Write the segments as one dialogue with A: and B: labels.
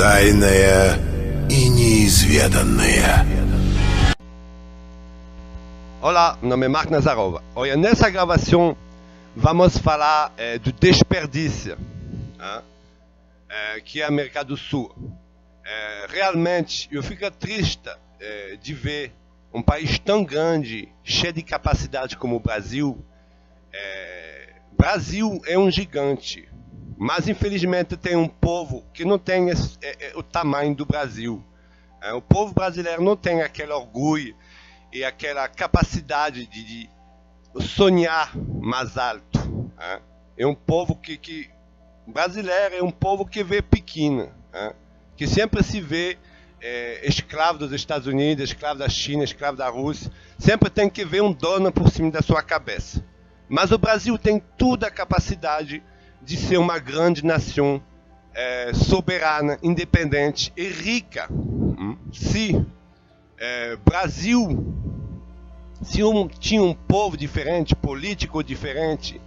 A: Тайное e неизведанное.
B: Olá, meu nome é Mark Nazarov. Olha, nessa gravação vamos falar do desperdício, que é a América do Sul. Realmente, eu fico triste de ver um país tão grande, cheio de capacidade como o Brasil. Brasil é um gigante, mas infelizmente tem um povo que não tem o tamanho do Brasil. O povo brasileiro não tem aquele orgulho e aquela capacidade de sonhar mais alto. É um povo brasileiro é um povo que vê pequeno, que sempre se vê escravo dos Estados Unidos, escravo da China, escravo da Rússia. Sempre tem que ver um dono por cima da sua cabeça. Mas o Brasil tem toda a capacidade de ser uma grande nação soberana, independente e rica. Se Brasil tinha um povo diferente, político diferente,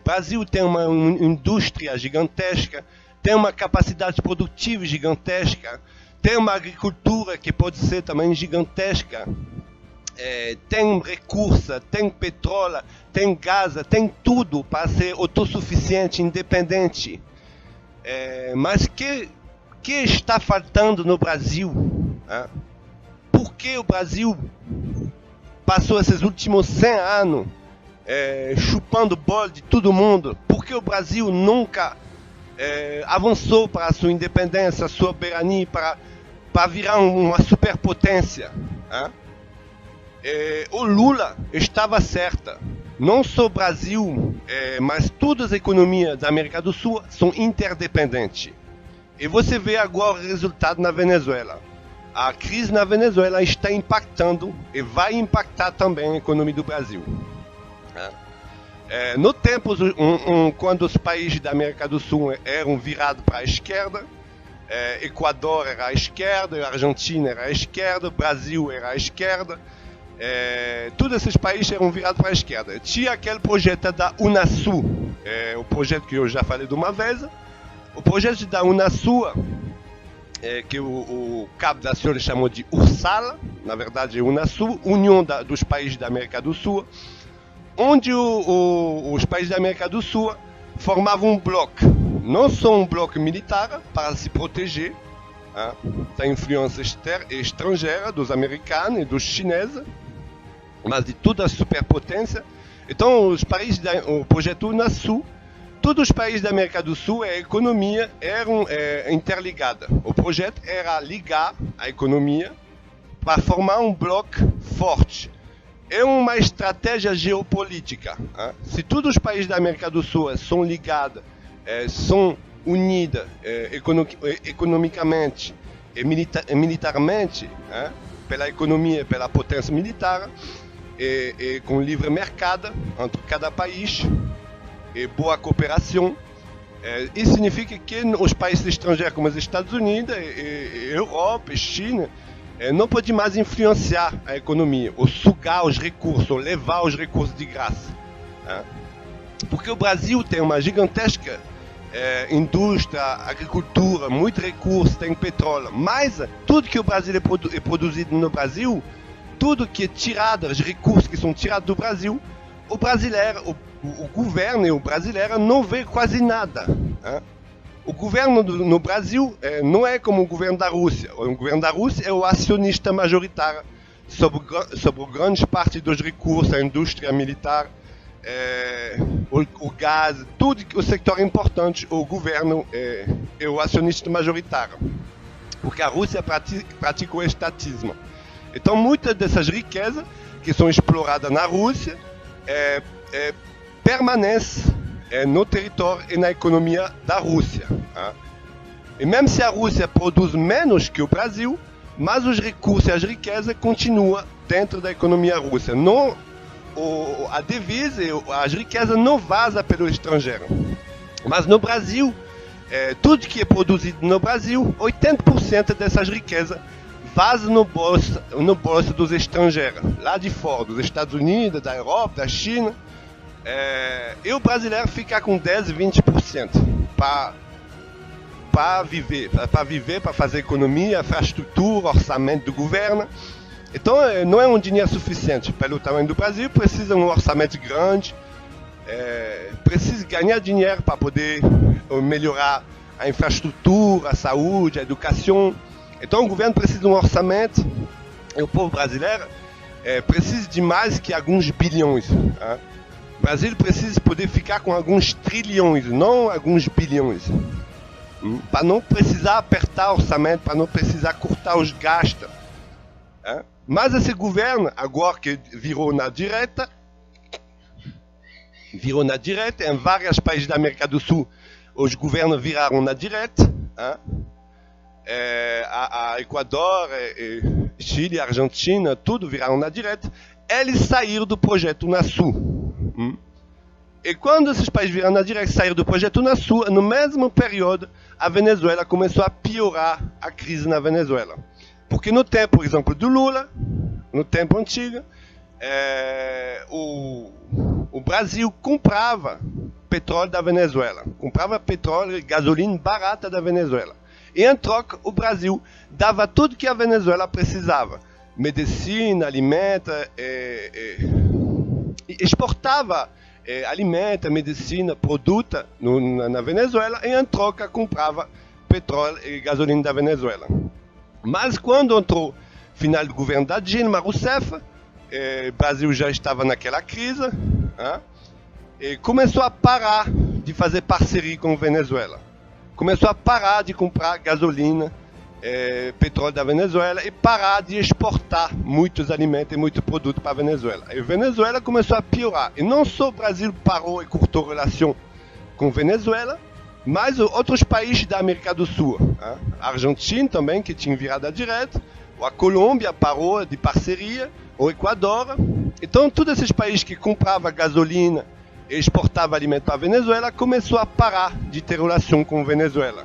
B: Brasil tem uma indústria gigantesca, tem uma capacidade produtiva gigantesca, tem uma agricultura que pode ser também gigantesca, tem recurso, tem petróleo, tem gás, tem tudo para ser autossuficiente, independente. Mas que está faltando no Brasil? Por que o Brasil passou esses últimos 100 anos chupando bola de todo mundo? Por que o Brasil nunca avançou para a sua independência, a sua soberania, para virar uma superpotência? O Lula estava certa. Não só o Brasil, mas todas as economias da América do Sul são interdependentes. E você vê agora o resultado na Venezuela. A crise na Venezuela está impactando e vai impactar também a economia do Brasil. No tempo, quando os países da América do Sul eram virados para a esquerda, Equador era à esquerda, a Argentina era à esquerda, o Brasil era à esquerda, todos esses países eram virados para a esquerda. Tinha aquele projeto da Unasul, o projeto que eu já falei de uma vez. O projeto da Unasul, que o cabo da senhora chamou de URSAL, na verdade é Unasul, União dos Países da América do Sul, onde os países da América do Sul formavam um bloco, não só um bloco militar para se proteger da influência estrangeira dos americanos e dos chineses, mas de toda a superpotência. Então o projeto Unasul, todos os países da América do Sul, a economia eram interligada. O projeto era ligar a economia para formar um bloco forte. É uma estratégia geopolítica. Se todos os países da América do Sul são ligados, são unidos economicamente e militarmente, pela economia, pela potência militar, e com livre mercado entre cada país, e boa cooperação, isso significa que os países estrangeiros como os Estados Unidos, Europa e China não podem mais influenciar a economia, ou sugar os recursos, ou levar os recursos de graça. Porque o Brasil tem uma gigantesca indústria, agricultura, muito recurso, tem petróleo, mas tudo que o Brasil é produzido no Brasil, tudo que é tirado, os recursos que são tirados do Brasil, o brasileiro, o governo brasileiro não vê quase nada. O governo no Brasil não é como o governo da Rússia. O governo da Rússia é o acionista majoritário sobre grande parte dos recursos, a indústria militar, o gás, tudo o sector importante. O governo é o acionista majoritário, porque a Rússia pratica o estatismo. Então muitas dessas riquezas que são exploradas na Rússia permanecem no território e na economia da Rússia. E mesmo se a Rússia produz menos que o Brasil, mas os recursos e as riquezas continuam dentro da economia russa. Não, a divisa, as riquezas não vazam pelo estrangeiro. Mas no Brasil, tudo que é produzido no Brasil, 80% dessas riquezas vaza no bolso dos estrangeiros, lá de fora, dos Estados Unidos, da Europa, da China. E o brasileiro fica com 10, 20% para para viver, para fazer economia, infraestrutura, orçamento do governo. Então não é um dinheiro suficiente. Pelo tamanho do Brasil, precisa um orçamento grande, precisa ganhar dinheiro para poder melhorar a infraestrutura, a saúde, a educação. Então o governo precisa de um orçamento, e o povo brasileiro precisa de mais que alguns bilhões. Hein? O Brasil precisa poder ficar com alguns trilhões, não alguns bilhões. Para não precisar apertar o orçamento, para não precisar cortar os gastos. Hein? Mas esse governo, agora que virou na direita, em vários países da América do Sul, os governos viraram na direita. Hein? A Equador, Chile, Argentina, tudo viraram na direita. Eles saíram do projeto Unasul. E quando esses países viraram na direita, saíram do projeto Unasul, no mesmo período, a Venezuela começou a piorar a crise na Venezuela. Porque no tempo, por exemplo, do Lula, no tempo antigo, o Brasil comprava petróleo da Venezuela, comprava petróleo e gasolina barata da Venezuela. E em troca, o Brasil dava tudo que a Venezuela precisava. Medicina, alimento, exportava alimento, medicina, produto na Venezuela e em troca comprava petróleo e gasolina da Venezuela. Mas quando entrou o final do governo da Dilma Rousseff, o Brasil já estava naquela crise, e começou a parar de fazer parceria com a Venezuela. Começou a parar de comprar gasolina, petróleo da Venezuela e parar de exportar muitos alimentos e muitos produtos para a Venezuela. E a Venezuela começou a piorar. E não só o Brasil parou e cortou relação com a Venezuela, mas outros países da América do Sul. A Argentina também, que tinha virado à direita, a Colômbia parou de parceria, o Equador. Então todos esses países que compravam gasolina e exportavam alimentos para a Venezuela começou a parar de ter relação com a Venezuela.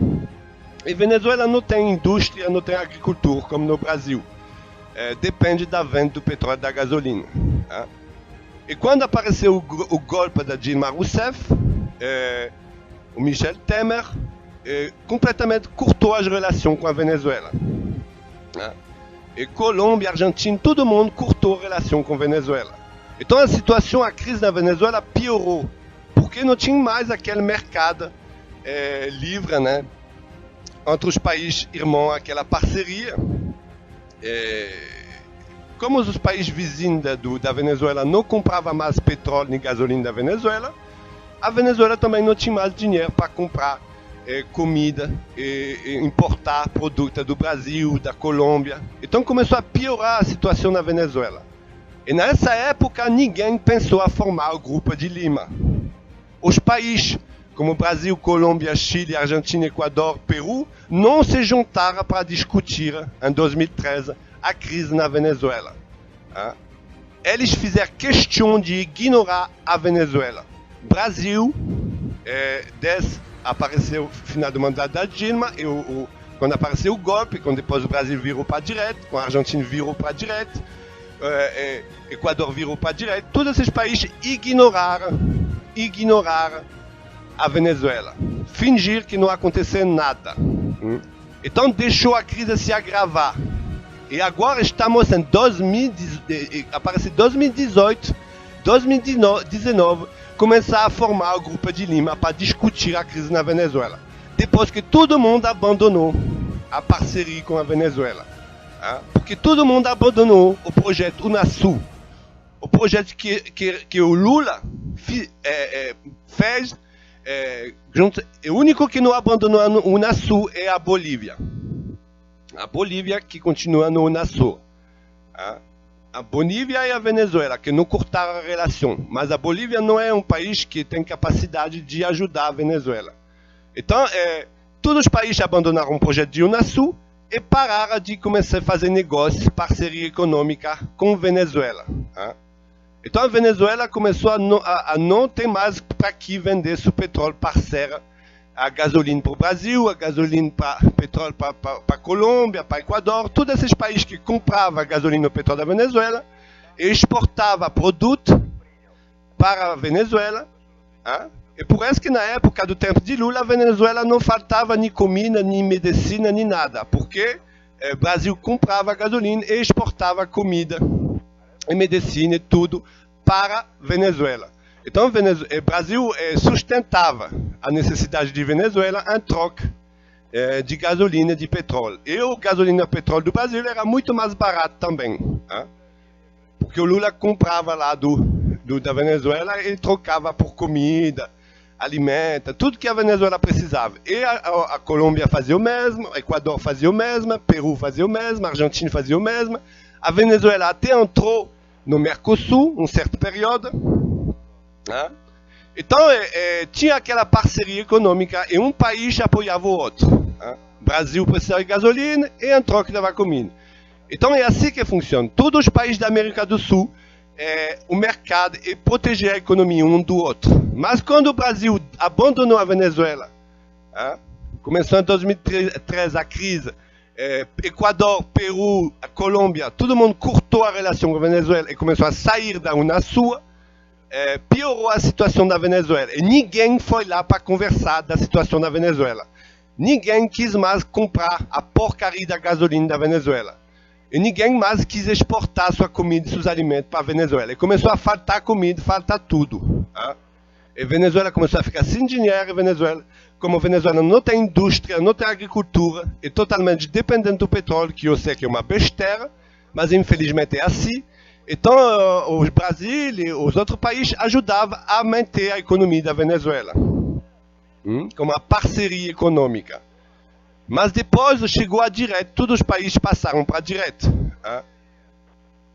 B: E Venezuela não tem indústria, não tem agricultura como no Brasil. Depende da venda do petróleo e da gasolina. E quando apareceu o golpe da Dilma Rousseff, o Michel Temer completamente cortou as relações com a Venezuela. E Colômbia, Argentina, todo mundo cortou a relação com a Venezuela. Então a situação, a crise na Venezuela piorou, porque não tinha mais aquele mercado livre, né, entre os países irmãos, aquela parceria. Como os países vizinhos da Venezuela não compravam mais petróleo nem gasolina da Venezuela, a Venezuela também não tinha mais dinheiro para comprar comida e importar produtos do Brasil, da Colômbia. Então começou a piorar a situação na Venezuela. E nessa época ninguém pensou a formar o Grupo de Lima. Os países como Brasil, Colômbia, Chile, Argentina, Equador, Peru, não se juntaram para discutir, em 2013, a crise na Venezuela. Eles fizeram questão de ignorar a Venezuela. Brasil, desde apareceu o final do mandato da Dilma, e quando apareceu o golpe, quando depois o Brasil virou para a direita, quando a Argentina virou para a direita, Equador virou para a direita, todos esses países ignoraram a Venezuela, fingir que não aconteceu nada. Então deixou a crise se agravar. E agora estamos em 2018, 2019, começar a formar o Grupo de Lima para discutir a crise na Venezuela. Depois que todo mundo abandonou a parceria com a Venezuela. Porque todo mundo abandonou o projeto Unasul. O projeto que o Lula fez. O único que não abandonou o Unasul é a Bolívia. A Bolívia que continua no Unasul. A Bolívia e a Venezuela que não cortaram a relação. Mas a Bolívia não é um país que tem capacidade de ajudar a Venezuela. Então, todos os países abandonaram o projeto de Unasul e pararam de começar a fazer negócios, parceria econômica com a Venezuela. Então a Venezuela começou a não ter mais para que vender seu petróleo parceiro, a gasolina para o Brasil, a gasolina para petróleo para a Colômbia, para o Equador, todos esses países que compravam a gasolina e o petróleo da Venezuela e exportavam produtos para a Venezuela, E por isso que na época do tempo de Lula, a Venezuela não faltava nem comida, nem medicina, nem nada. Porque o Brasil comprava gasolina e exportava comida e medicina e tudo para a Venezuela. Então o Brasil sustentava a necessidade de Venezuela em troca de gasolina e de petróleo. E o gasolina e petróleo do Brasil era muito mais barato também. Porque o Lula comprava lá da Venezuela e trocava por comida, alimenta, tudo que a Venezuela precisava. E a Colômbia fazia o mesmo, o Equador fazia o mesmo, Peru fazia o mesmo, a Argentina fazia o mesmo. A Venezuela até entrou no Mercosul, em certa período. Então, tinha aquela parceria econômica e um país apoiava o outro. O Brasil precisava de gasolina e em troca dava comida. Então, é assim que funciona. Todos os países da América do Sul, o mercado é proteger a economia um do outro. Mas quando o Brasil abandonou a Venezuela, começou em 2003 a crise, Equador, Peru, a Colômbia, todo mundo cortou a relação com a Venezuela e começou a sair da Unasul, piorou a situação da Venezuela. E ninguém foi lá para conversar da situação da Venezuela. Ninguém quis mais comprar a porcaria da gasolina da Venezuela. E ninguém mais quis exportar sua comida e seus alimentos para a Venezuela. E começou a faltar comida, faltar tudo. E a Venezuela começou a ficar sem dinheiro. Como a Venezuela não tem indústria, não tem agricultura, é totalmente dependente do petróleo, que eu sei que é uma besteira, mas infelizmente é assim. Então, o Brasil e os outros países ajudavam a manter a economia da Venezuela, como uma parceria econômica. Mas depois chegou a direita, todos os países passaram para a direita.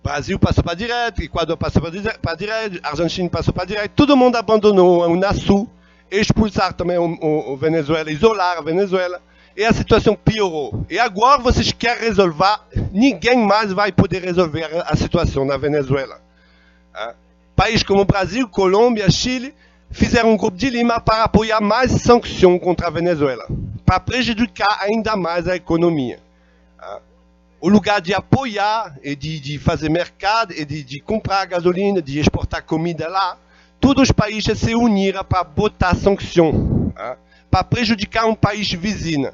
B: Brasil passou para a direita, Equador passou para a direita, Argentina passou para a direita, todo mundo abandonou a Unasul, expulsaram também o Venezuela, isolaram a Venezuela, e a situação piorou. E agora vocês querem resolver, ninguém mais vai poder resolver a situação na Venezuela. Países como Brasil, Colômbia, Chile, fizeram um grupo de Lima para apoiar mais sanções contra a Venezuela, para prejudicar ainda mais a economia. O lugar de apoiar e de fazer mercado e de comprar gasolina, de exportar comida lá, todos os países se uniram para botar sanção, para prejudicar um país vizinho,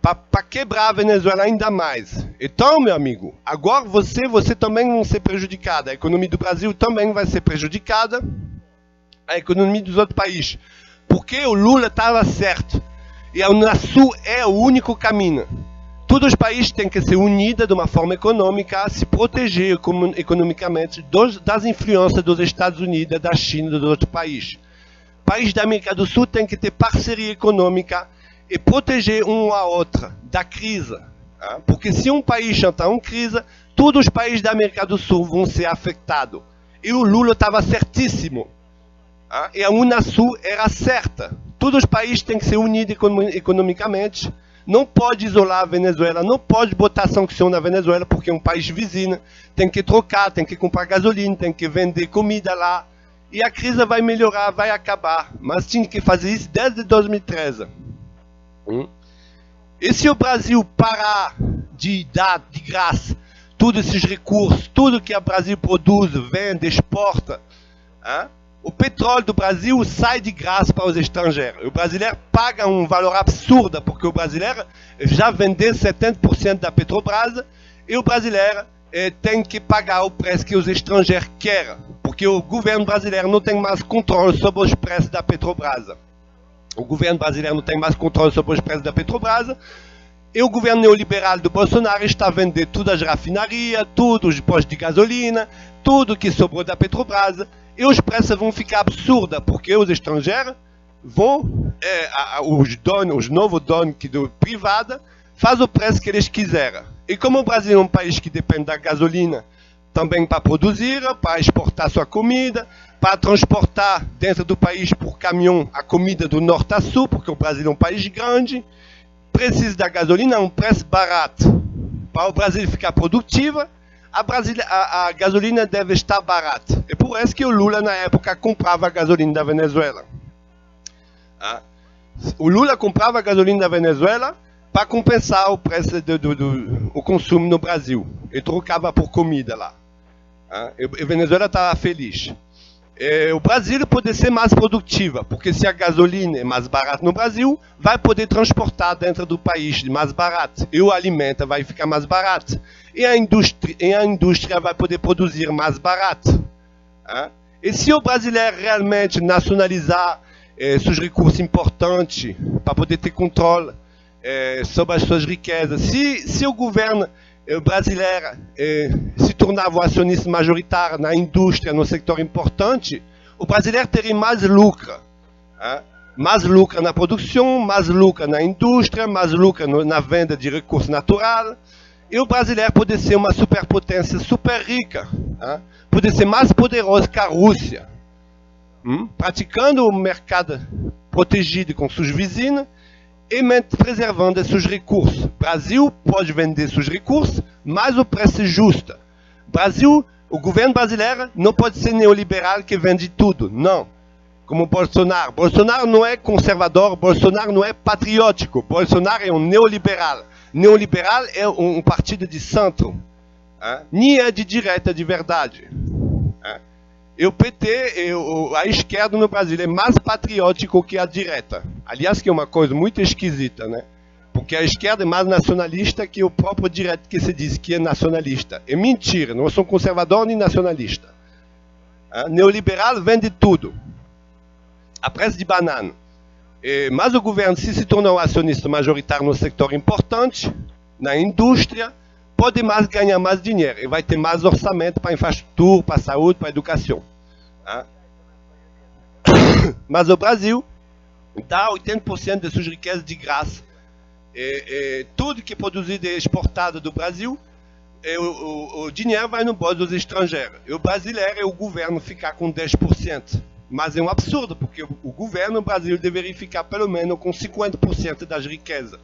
B: para quebrar a Venezuela ainda mais. Então, meu amigo, agora você também vai ser prejudicado, a economia do Brasil também vai ser prejudicada, a economia dos outros países, porque o Lula estava certo, e a Unasul é o único caminho. Todos os países têm que se unir de uma forma econômica, se proteger economicamente das influências dos Estados Unidos, da China e dos outros países. Países da América do Sul têm que ter parceria econômica e proteger um ao outro da crise. Porque se um país entrar em crise, todos os países da América do Sul vão ser afetados. E o Lula estava certíssimo. E a Unasul era certa. Todos os países têm que se unir economicamente. Não pode isolar a Venezuela, não pode botar sanção na Venezuela, porque é um país vizinho. Tem que trocar, tem que comprar gasolina, tem que vender comida lá. E a crise vai melhorar, vai acabar. Mas tinha que fazer isso desde 2013. E se o Brasil parar de dar de graça todos esses recursos, tudo que o Brasil produz, vende, exporta, o petróleo do Brasil sai de graça para os estrangeiros. O brasileiro paga um valor absurdo, porque o brasileiro já vendeu 70% da Petrobras e o brasileiro tem que pagar o preço que os estrangeiros querem, porque o governo brasileiro não tem mais controle sobre os preços da Petrobras. O governo brasileiro não tem mais controle sobre os preços da Petrobras e o governo neoliberal do Bolsonaro está vendendo todas as rafinarias, todos os postos de gasolina, tudo que sobrou da Petrobras. E os preços vão ficar absurdos, porque os estrangeiros vão, os novos donos do privado, fazem o preço que eles quiserem. E como o Brasil é um país que depende da gasolina, também para produzir, para exportar sua comida, para transportar dentro do país por caminhão a comida do norte a sul, porque o Brasil é um país grande, precisa da gasolina a um preço barato. Para o Brasil ficar produtivo, a gasolina deve estar barata. É por isso que o Lula, na época, comprava a gasolina da Venezuela. O Lula comprava a gasolina da Venezuela para compensar o preço do consumo no Brasil. Ele trocava por comida lá. E a Venezuela estava feliz. o Brasil pode ser mais produtiva, porque se a gasolina é mais barata no Brasil, vai poder transportar dentro do país mais barato, e o alimento vai ficar mais barato, e a indústria vai poder produzir mais barato. E se o brasileiro realmente nacionalizar seus recursos importantes, para poder ter controle sobre as suas riquezas, se o governo brasileiro se tornar o acionista majoritário na indústria, no setor importante, o brasileiro teria mais lucro. Mais lucro na produção, mais lucro na indústria, mais lucro na venda de recursos naturais. E o brasileiro pode ser uma superpotência super rica. Pode ser mais poderoso que a Rússia. Praticando o mercado protegido com seus vizinhos, e preservando seus recursos. O Brasil pode vender seus recursos, mas o preço é justo. O governo brasileiro não pode ser neoliberal que vende tudo, não. Como Bolsonaro. Bolsonaro não é conservador, Bolsonaro não é patriótico, Bolsonaro é um neoliberal. Neoliberal é um partido de centro, nem é de direita de verdade. E o PT, a esquerda no Brasil é mais patriótico que a direita. Aliás, que é uma coisa muito esquisita, né? Porque a esquerda é mais nacionalista que o próprio direita que se diz que é nacionalista. É mentira, não sou conservador nem nacionalista. Neoliberal vende tudo. A preço de banana. Mas o governo, se tornar um acionista majoritário no setor importante, na indústria, pode mais ganhar mais dinheiro e vai ter mais orçamento para infraestrutura, para saúde, para educação. Mas o Brasil dá 80% de suas riquezas de graça. Tudo que é produzido e exportado do Brasil, o dinheiro vai no bolso dos estrangeiros. E o brasileiro e o governo ficar com 10%. Mas é um absurdo, porque o governo do Brasil deveria ficar pelo menos com 50% das riquezas.